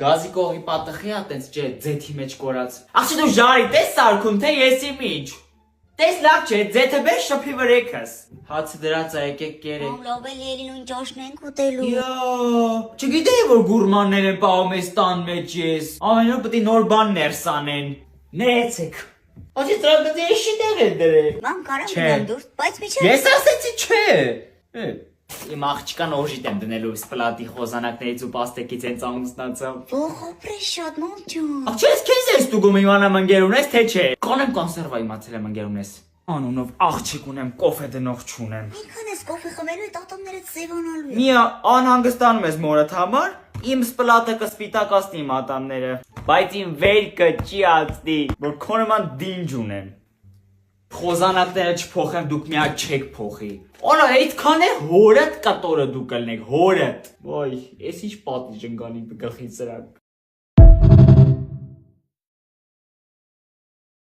Գազի կողի պատխի ա տենց չէ ձեթի մեջ կորած։ Ախի դու ժարի տես սարքում թե եսի միջ։ Տես լավ չէ ձեթը բեր շփի վրեքս։ Հացը դրած ա եկեք կերեք։ Լավ էլ երին ու ճաշն ենք ուտելու։ Յա, չգիտեի որ գուրմաններ են պահում այս տան մեջ ես։ Ամեն օր պետք է նոր բան ներս անեն։ Ներեցեք։ Ոսի տրագդի էշի դեր է դրել։ Մամ կարամ գնամ դուրս, բայց միջև։ Ես ասեցի չէ։ Իմ աղջկան օժիտ եմ դնելու սպլատի խոզանակներից ու պաստեկից հենց ամուսնացավ։ Ողոպրե շատ մորջուն։ Աղջի ես քեզ ես ստուգում իմանամ ընկեր ունես թե չէ։ Կանեմ կոնսերվա իմացել եմ ընկեր ունես։ Անունով աղջիկ ունեմ, կոֆե դնող չունեմ։ Ինքան ես կոֆե խմելու այդ ատոմները ձևանալու է։ Մի անհանգստանում ես մորդ համար, իմ սպլատը կսպիտակացնի իմ ատամները, բայց իմ վերքը չի ածնի, որ քո նման դինջ ունեմ։ Խոզանակները չփոխեմ, դուք միակ չեք փոխի։ Օրա այդքան է հորդ կտորը դու կլնեք, հորդ։ Ոյ, ես ինչ պատիժ ընկանի գլխից սրանք։